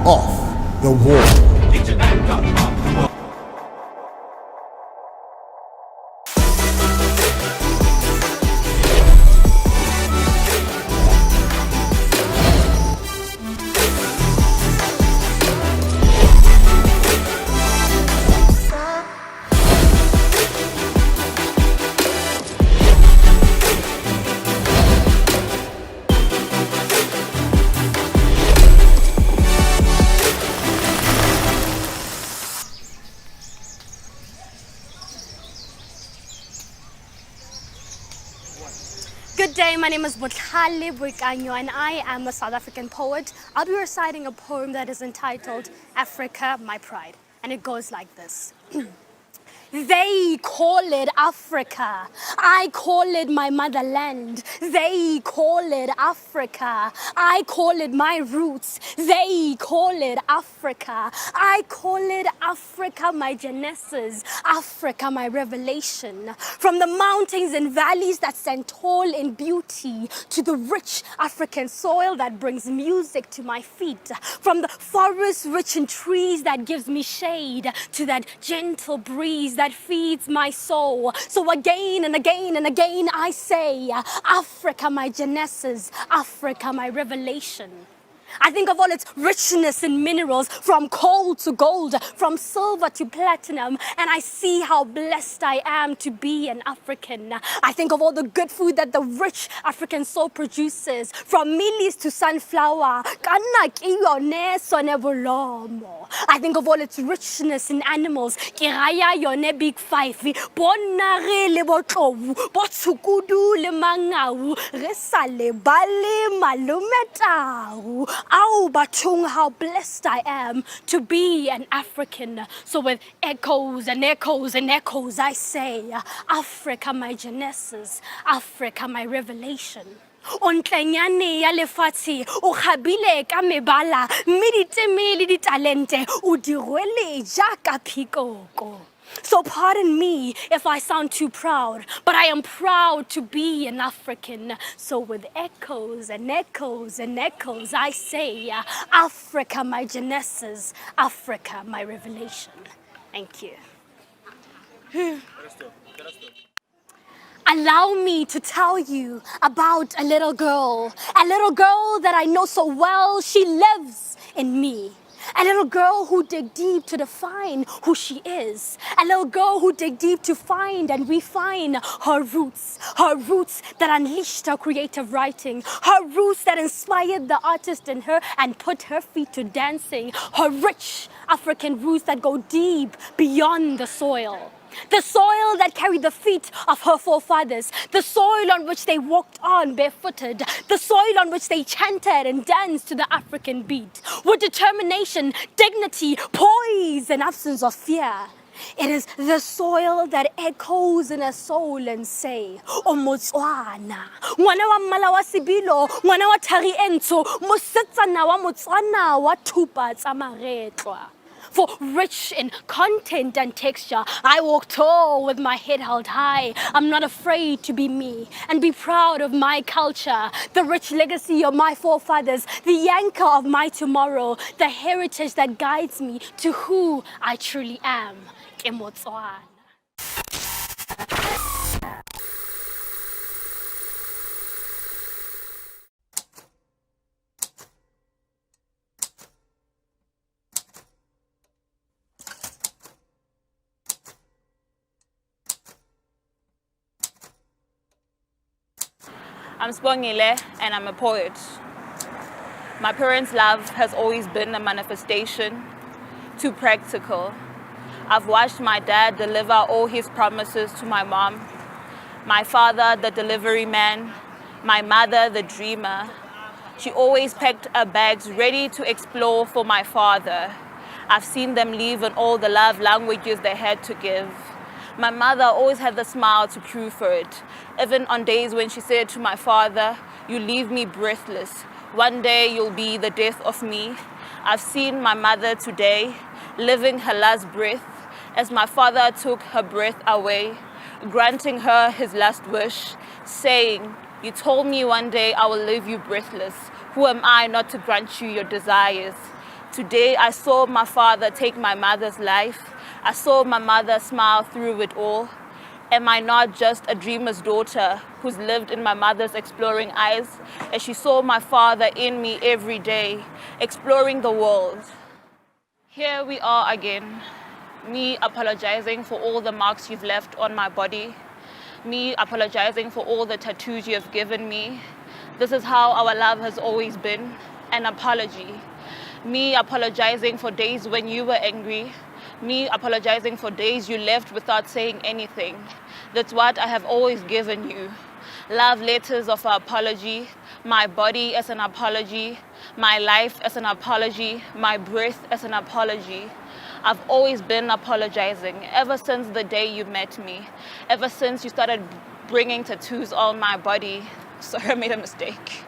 Off the wall. Good day, my name is Botlhale Boikanyo and I am a South African poet. I'll be reciting a poem that is entitled Africa, My Pride. And it goes like this. They call it Africa. I call it my motherland. They call it Africa. I call it my roots. They call it Africa. I call it Africa, my genesis. Africa, my revelation. From the mountains and valleys that stand tall in beauty to the rich African soil that brings music to my feet. From the forest rich in trees that gives me shade to that gentle breeze that feeds my soul. So again and again and again I say, Africa, my genesis, Africa, my revelation. I think of all its richness in minerals, from coal to gold, from silver to platinum, and I see how blessed I am to be an African. I think of all the good food that the rich African soul produces, from mealies to sunflower. I think of all its richness in animals. Big five, bonare le botlovu, botshukudu le mangau, resale bale malumetau. Au batung, how blessed I am to be an African. So with echoes and echoes and echoes, I say, Africa, my genesis, Africa, my revelation. Ontlenyane ya lefatshe o khabile ka mebala mme diteme le ditalente o di rwele jaaka phikoko. So pardon me if I sound too proud, but I am proud to be an African. So with echoes and echoes and echoes, I say, Africa, my genesis, Africa, my revelation. Thank you. Allow me to tell you about a little girl that I know so well. She lives in me. A little girl who dig deep to define who she is. A little girl who dig deep to find and refine her roots that unleashed her creative writing, her roots that inspired the artist in her and put her feet to dancing, her rich African roots that go deep beyond the soil. The soil that carried the feet of her forefathers, the soil on which they walked on barefooted, the soil on which they chanted and danced to the African beat, with determination, dignity, poise, and absence of fear. It is the soil that echoes in a soul and say, O Motswana, ngwana wa mmala wa sebilo, ngwana wa thari entsho, mosetsana wa Motswana wa thupa tsa maretlwa. For rich in content and texture, I walk tall with my head held high. I'm not afraid to be me and be proud of my culture, the rich legacy of my forefathers, the anchor of my tomorrow, the heritage that guides me to who I truly am. Ke Motswana. I'm Sibongile and I'm a poet. My parents' love has always been a manifestation, too practical. I've watched my dad deliver all his promises to my mom, my father the delivery man, my mother the dreamer. She always packed her bags ready to explore for my father. I've seen them leave in all the love languages they had to give. My mother always had the smile to prove for it, even on days when she said to my father, "You leave me breathless. One day you'll be the death of me." I've seen my mother today, living her last breath, as my father took her breath away, granting her his last wish, saying, "You told me one day I will leave you breathless. Who am I not to grant you your desires?" Today I saw my father take my mother's life. I saw my mother smile through it all. Am I not just a dreamer's daughter who's lived in my mother's exploring eyes as she saw my father in me every day, exploring the world? Here we are again, me apologizing for all the marks you've left on my body, me apologizing for all the tattoos you have given me. This is how our love has always been, an apology. Me apologizing for days when you were angry, me apologizing for days you left without saying anything. That's what I have always given you. Love letters of apology, my body as an apology, my life as an apology, my breath as an apology. I've always been apologizing ever since the day you met me, ever since you started bringing tattoos on my body. Sorry, I made a mistake.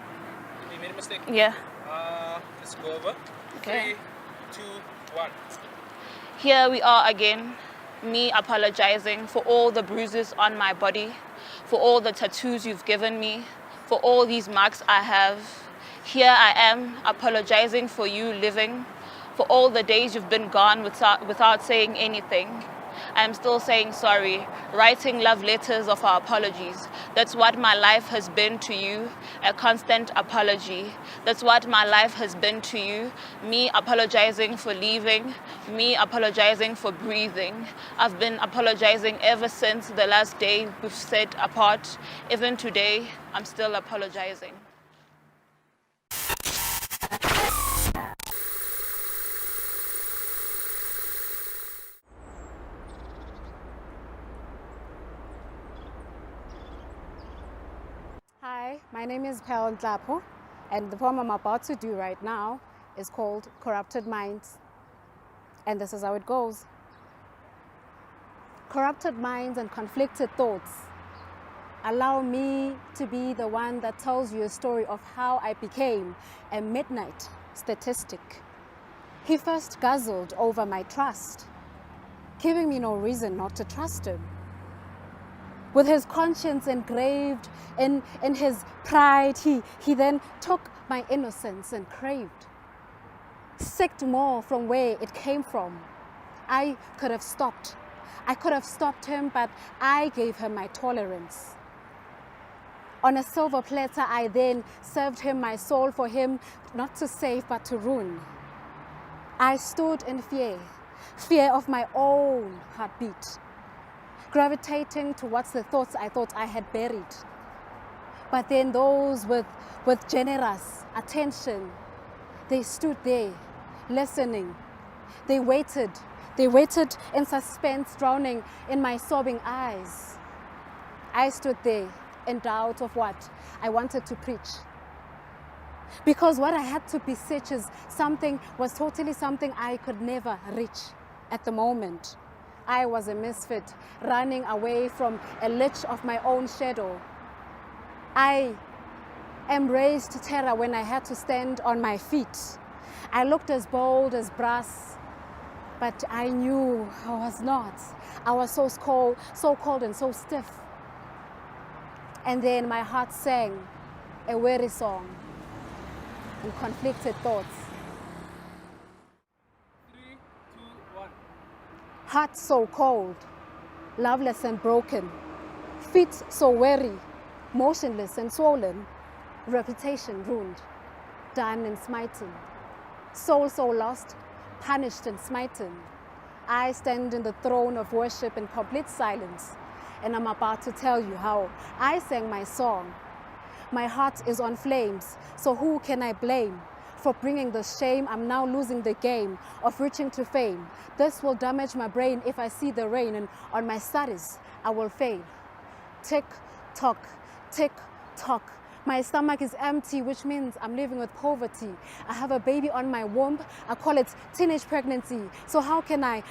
You made a mistake? Yeah. Let's go over. Okay. 3, 2, 1. Here we are again, me apologizing for all the bruises on my body, for all the tattoos you've given me, for all these marks I have. Here I am apologizing for you living, for all the days you've been gone without saying anything. I am still saying sorry, writing love letters of our apologies. That's what my life has been to you, a constant apology. That's what my life has been to you, me apologizing for leaving, me apologizing for breathing. I've been apologizing ever since the last day we've set apart. Even today, I'm still apologizing. Hi, my name is Pearl Ntlapo, and the poem I'm about to do right now is called Corrupted Minds. And this is how it goes. Corrupted minds and conflicted thoughts allow me to be the one that tells you a story of how I became a midnight statistic. He first guzzled over my trust, giving me no reason not to trust him. With his conscience engraved in his pride, he then took my innocence and craved, sicked more from where it came from. I could have stopped him, but I gave him my tolerance. On a silver platter, I then served him my soul for him not to save but to ruin. I stood in fear of my own heartbeat, gravitating towards the thoughts I thought I had buried. But then those with generous attention, they stood there listening. They waited in suspense, drowning in my sobbing eyes. I stood there in doubt of what I wanted to preach. Because what I had to beseech is was totally something I could never reach at the moment. I was a misfit, running away from a lich of my own shadow. I embraced terror when I had to stand on my feet. I looked as bold as brass, but I knew I was not. I was so cold and so stiff. And then my heart sang a weary song and conflicted thoughts. 3, 2, 1. Heart so cold, loveless and broken, feet so weary, motionless and swollen, reputation ruined, done and smitten, soul so lost, punished and smitten. I stand in the throne of worship in complete silence, and I'm about to tell you how I sang my song. My heart is on flames, so who can I blame? For bringing the shame, I'm now losing the game of reaching to fame. This will damage my brain if I see the rain, and on my studies, I will fail. Tick, tock, My stomach is empty, which means I'm living with poverty. I have a baby on my womb. I call it teenage pregnancy. So how can I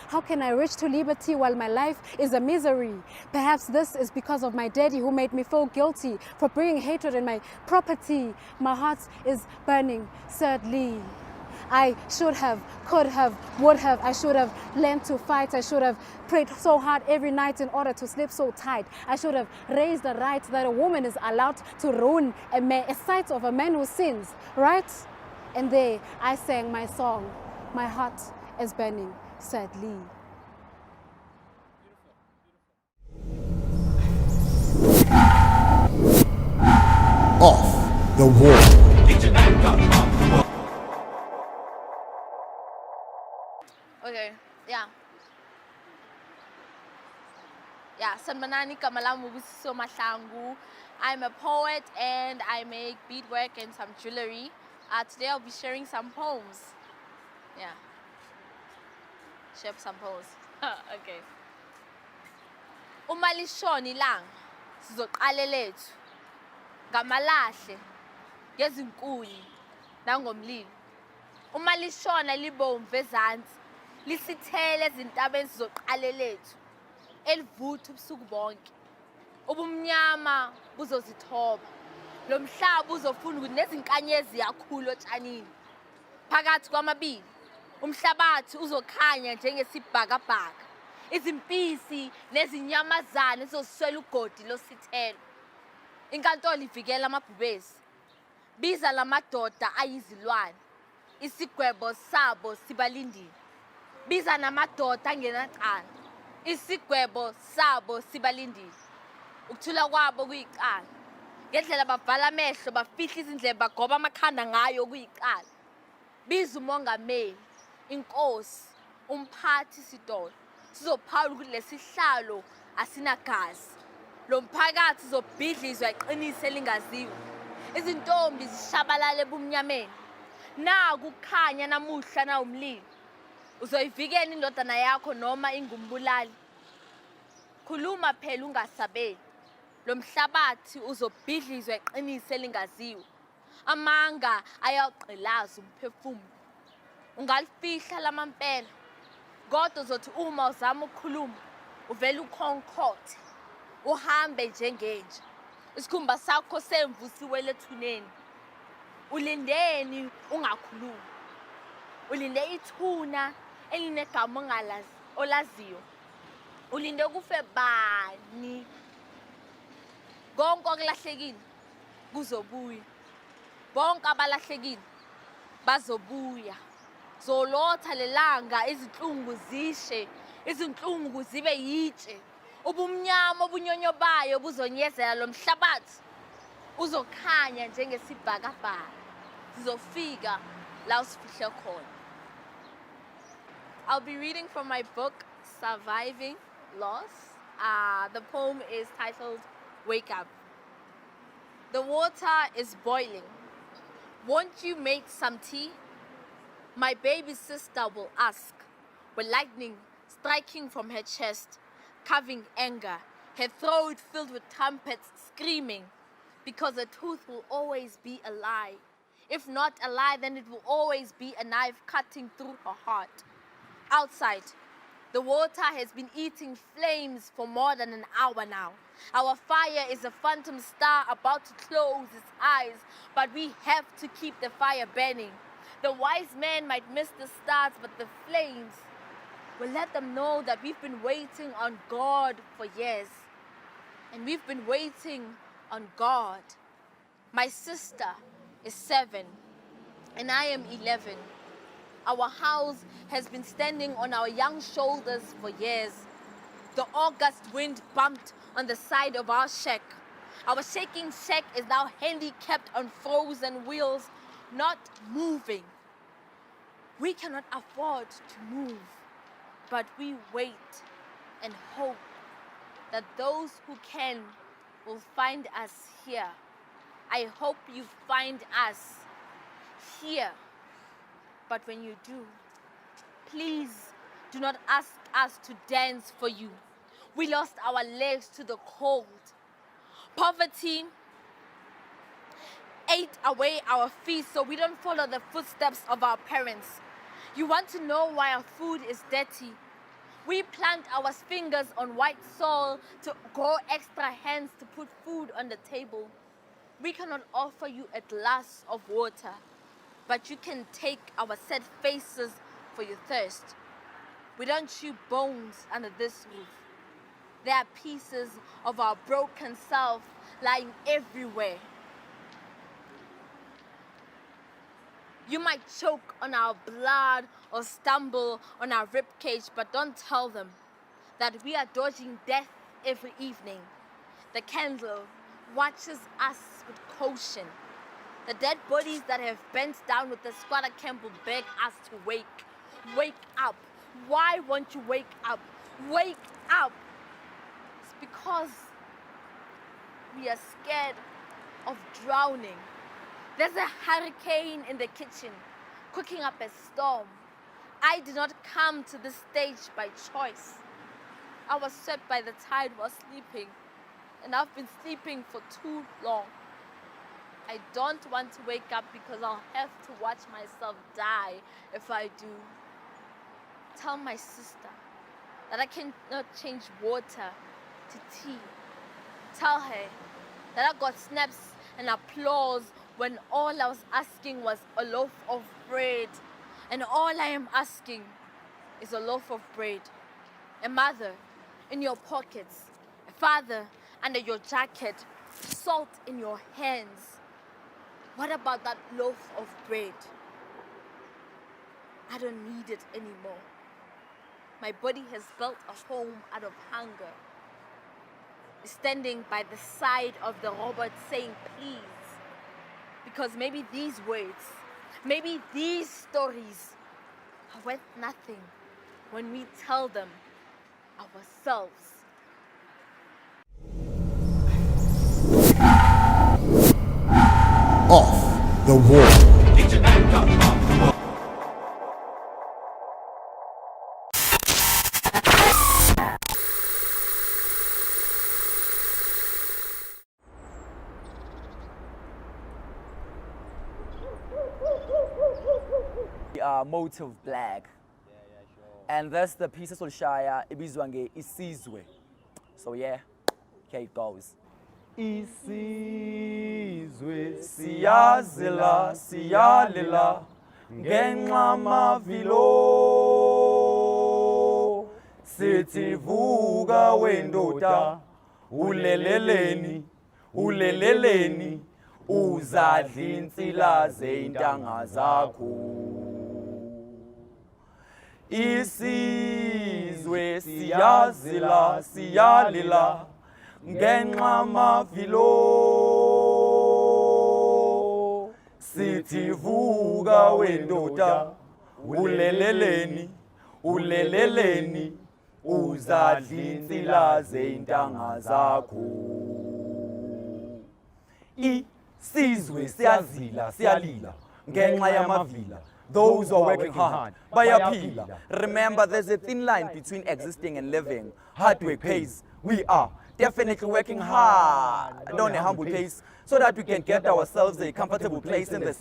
reach to liberty while my life is a misery? Perhaps this is because of my daddy who made me feel guilty for bringing hatred in my property. My heart is burning sadly. I should have, could have, would have. I should have learned to fight. I should have prayed so hard every night in order to sleep so tight. I should have raised the right that a woman is allowed to ruin a sight of a man who sins, right? And there I sang my song. My heart is burning sadly. Off the wall. Okay, yeah. Yeah, Sanmanani Kamalamu Busiso Mahlangu. I'm a poet and I make beadwork and some jewelry. Today I'll be sharing some poems. Yeah. Share some poems. Okay. Umalishoni lang sizoqale lethu ngamalahle ngezinkuni nangomlilo. Umalishona libomvu ezantsi lisithele ezintabeni sizoqale lethu elivutha ubusuku bonke. Ubumnyama buzozithoba. Lo mhlaba uzofuna ukuthi nezinkanyezi yakhula otshanini. Phakathi kwamabili umhlabathi uzokhanya njengesibhakabhaka. Izimpisi nezinyamazana zizoswela ugodi losithelo. Inkantolo ivikela amabhubesi. Biza lamadoda ayizilwane. Isigwebo sabo sibalindile. Biza namadoda angenacala. Isigwebo sabo sibalindile. Ukuthula kwabo kuyicala. Ngendlela bavala amehlo bafihla izindlebe bagoba amakhanda ngayo kuyicala. Biza umongameli, inkosi, umphathi sidolo. Sizophawula ukuthi lesihlalo asinagazi. Lo mphakathi uzobhidlizwa iqiniso elingaziwa. Izintombi zishabalala ebumnyameni. Naku kukhanya namuhla na umlilo. Uzoyivikela indodana yakho noma ingumbulali. Khuluma phela ungasabeli. Lo mhlabathi uzobhidlizwa iqiniso elingaziwa. Amanga ayaqhilaza umphefumulo. Ungalifihla lamampela. Kodwa uzothi uma uzama ukukhuluma uvela ukhonkothe. Uhambe njengenja. Isikhumba sakho semvusiwe lethuneni. Ulindeni ungakhulumi. Ulinde ithuna elinegama olaziyo. Ulinde kufe bani. Konke okulahlekile kuzobuya. Bonke abalahlekile bazobuya. Zolotha lelanga izinhlungu zishe, izinhlungu zibe yitshe. Ubumnyama obunyonyobayo buzonyezela lo mhlabathi. Uzokhanya njengesibhakabhaka. Sizofika la usifihle khona. I'll be reading from my book Surviving Loss. The poem is titled Wake Up. The water is boiling. Won't you make some tea? My baby sister will ask, with lightning striking from her chest, carving anger, her throat filled with trumpets screaming, because a truth will always be a lie. If not a lie, then it will always be a knife cutting through her heart. Outside, the water has been eating flames for more than an hour now. Our fire is a phantom star about to close its eyes, but we have to keep the fire burning. The wise men might miss the stars, but the flames will let them know that we've been waiting on God for years. And we've been waiting on God. My sister is 7, and I am 11. Our house has been standing on our young shoulders for years. The August wind bumped on the side of our shack. Our shaking shack is now handicapped on frozen wheels, not moving. We cannot afford to move, but we wait and hope that those who can will find us here. I hope you find us here. But when you do, please do not ask us to dance for you. We lost our legs to the cold. Poverty ate away our feast so we don't follow the footsteps of our parents. You want to know why our food is dirty? We plant our fingers on white soil to grow extra hands to put food on the table. We cannot offer you a glass of water, but you can take our sad faces for your thirst. We don't chew bones under this roof. There are pieces of our broken self lying everywhere. You might choke on our blood or stumble on our ribcage, but don't tell them that we are dodging death every evening. The candle watches us with caution. The dead bodies that have bent down with the squatter camp will beg us to wake. Wake up. Why won't you wake up? Wake up. It's because we are scared of drowning. There's a hurricane in the kitchen, cooking up a storm. I did not come to this stage by choice. I was swept by the tide while sleeping, and I've been sleeping for too long. I don't want to wake up because I'll have to watch myself die if I do. Tell my sister that I cannot change water to tea. Tell her that I got snaps and applause when all I was asking was a loaf of bread. And all I am asking is a loaf of bread. A mother in your pockets, a father under your jacket, salt in your hands. What about that loaf of bread? I don't need it anymore. My body has built a home out of hunger. Standing by the side of the robot saying please. Because maybe these words, maybe these stories are worth nothing when we tell them ourselves. Off the wall. Get your back up off the wall. We are Motive Black. And that's the piece of Solshaya ibizwa nge Isizwe. So yeah, here it goes. Isizwe siyazila siyalela ngenxa mavilo sithi vuka wendoda uleleleni uleleleni uzadla insila zeintanga zakho. Isizwe siyazila siyalila ngenxa mavilo sithi vuka wendoda uleleleni uleleleni uzadla insila zeintanga zakho. Isizwe siyazila siyalila ngenxa yamavila. Those who are working hard, bayaphila. Remember, there's a thin line between existing and living. Hard work pays. We are definitely working hard on a humble pace so that we can get ourselves a comfortable place in this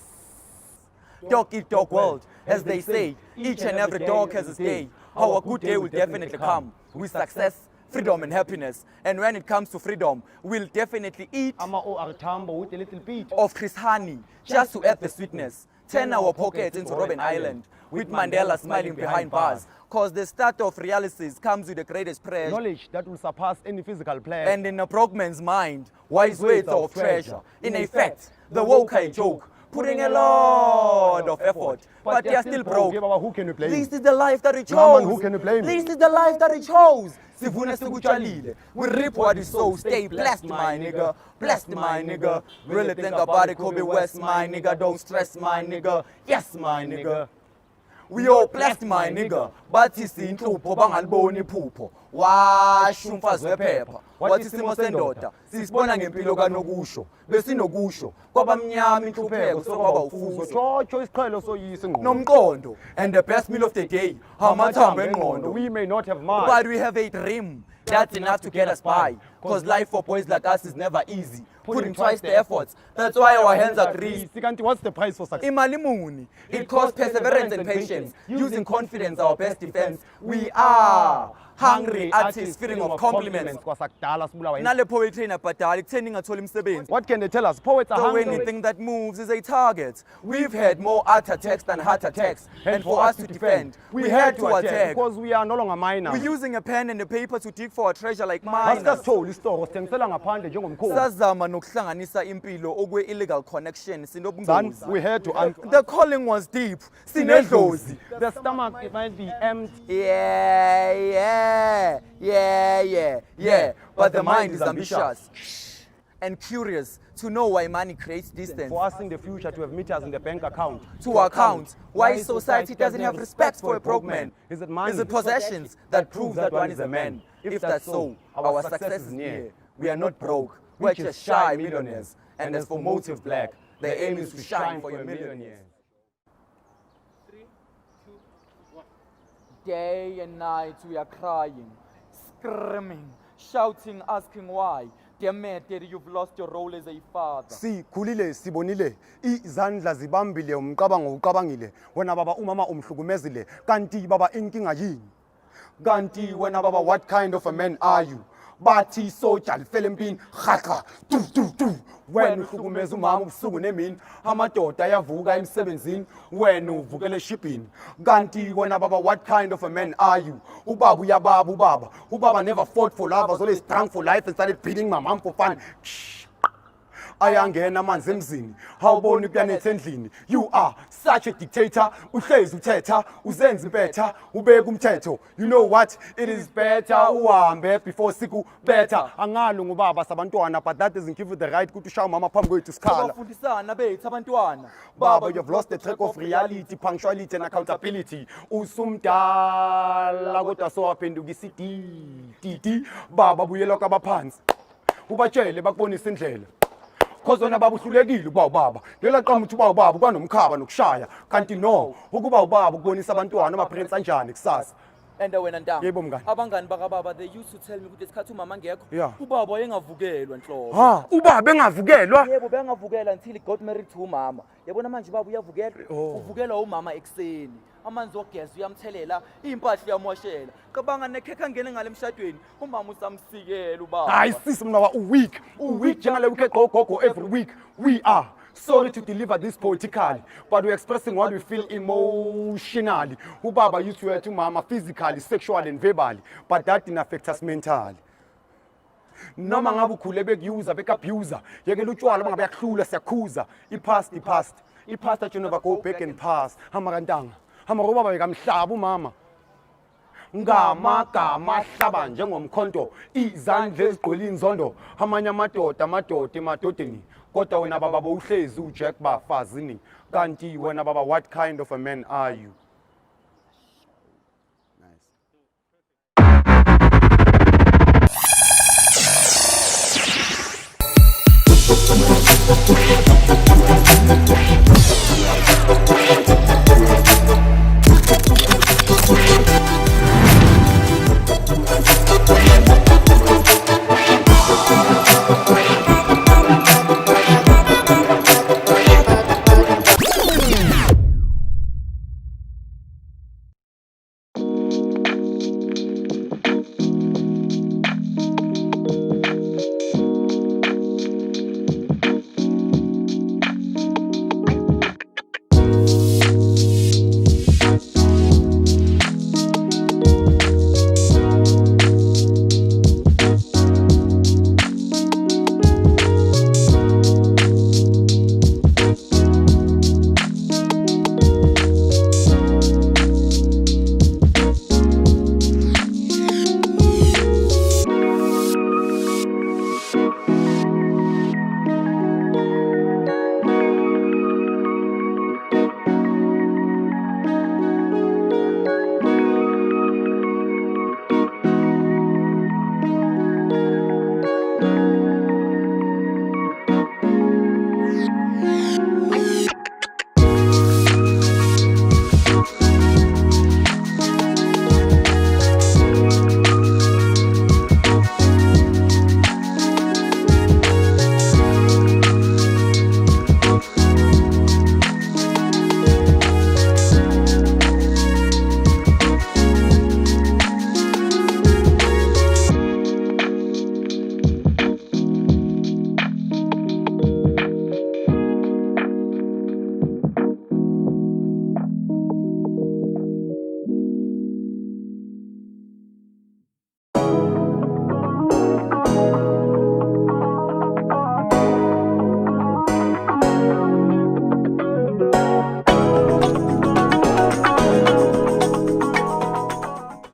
dog-eat-dog world. As they say, each and every dog has its day. Our good day will definitely come with success, freedom and happiness. And when it comes to freedom, we'll definitely eat with a little bit of Chris honey just to add the sweetness. Turn our pockets into Robben Island with Mandela smiling behind bars. Cause the start of realities comes with the greatest pressure. knowledge that will surpass any physical pleasure. And in a broke man's mind, wise words are of treasure. In effect, the woke are a joke, putting a lot of effort, but they are still broke. Who can you blame? This is the life that we chose. Mama, who can you blame? This is the life that we chose. Sivune sikuchalile. We reap what is so. Stay blessed, my nigga. Blessed, my nigga. Really think about it, Kobe West, my nigga. Don't stress, my nigga. Yes, my nigga. We all blessed, my nigga. But it's in Tupo, Bangalboni Pupo. Washu umfazi wephepha. Wathi isimo sendoda sisibona ngempilo kaNokusho. Besinokusho kwabamnyama inhlupheko sokwaba ufuzo. Chocho isiqhelo soyise ngqondo. Nomqondo. And the best meal of the day, amathambo engqondo. We may not have mind, But we have a dream that's enough to get us by. Cause life for boys like us is never easy. Putting twice the efforts. That's why our hands are greased. Kanti, what's the price for success? Imali muni. It costs perseverance and patience. Using confidence, our best defense. We are hungry artists, feeling of compliments. Kwasakudala sibulawa yini. Nale poetry inabhadala ekutheni ngingatholi umsebenzi. What can they tell us? Poets are So hungry. anything that moves is a target. We've had more art attacks than heart attacks. And for us to defend, we had to attack. Because we are no longer minors. We're using a pen and a paper to dig for a treasure like mine. Masasitholi isitoro sithengisela ngaphandle njengomkhosi. Sazama nokuhlanganisa impilo okwe illegal connection Son, sinobungozi. we had to answer. The calling was deep. Sinedlozi. The stomach, it might be empty. Yeah. But the mind is ambitious and curious to know why money creates distance. For us in the future to have meters in the bank account. To account why society doesn't have respect for a broke man. Is it money? Is it possessions that prove that one is a man? If that's so, our success is near. We are not broke, we're just shy millionaires. And as for Motive Black, the aim is to shine for your millionaires. 3, 2, 1. Day and night we are crying, screaming, shouting, asking why. Dear Mary, you've lost your role as a father. Sikhulile sibonile izandla zibambile umcabango ucabangile wena baba umama umhlukumezile kanti baba inkinga yini kanti wena baba what kind of a man are you bathi soja lifele empini khakha tu wena uhlukumeza umama ubusuku nemini amadoda ayavuka emsebenzini wena uvukele shipping kanti wena baba what kind of a man are you ubaba uyababa ubaba never fought for love was always drunk for life and started beating my mom for fun ayangena amanzi emzini awuboni kuyanetha endlini you are such a dictator uhlezi uthetha uzenza impetha ubeka umthetho you know what it is better uhambe before siku better angalo ngubaba sabantwana but that doesn't give you the right ukuthi ushaye mama phambi kwethu sikhala Abafundisana bethu abantwana. baba you have lost the track of reality punctuality and accountability usumdala kodwa sowaphenduka isididi baba buyela kwabaphansi ubatshele bakubonisa indlela cause wena baba uhlulekile uba ubaba lela qhamu ukuthi uba ubaba kwanomkhaba nokushaya kanti no ukuba ubaba ukubonisa abantwana ama-parents kanjani kusasa And wena ntanga. Yebo mngani. Abangani bakababa they used to tell me ukuthi isikhathi umama ngekho. Yeah. Ubaba wayengavukelwa nhlobo. ha ubaba engavukelwa Yebo bengavukela until he got married to umama. Yabona manje baba uyavukela. Uvukelwa umama ekseni. Amanzi ogeza uyamthelela, impahla uyamoshela. Cabanga nekhekha ngene ngale emshadweni, umama usamsikela ubaba. hayi sisi mna uweek njengale week egogogo every week we are sorry to deliver this poetically but we're expressing what we feel emotionally ubaba used to hurt umama physically sexually and verbally but that didn't affect us mentally noma ngabe ukhule bekuyuza bekabuser yekela utshwala bangabe yakuhlula siyakhuza i-past that you never go back and pass hama kantanga hama ubaba bekamhlaba umama ngamagama ahlaba njengomkhonto izandla ezigqwele inzondo amanye amadoda emadodeni kodwa wena baba bowuhlezi ujack bafazini kanti wena baba what kind of a man are you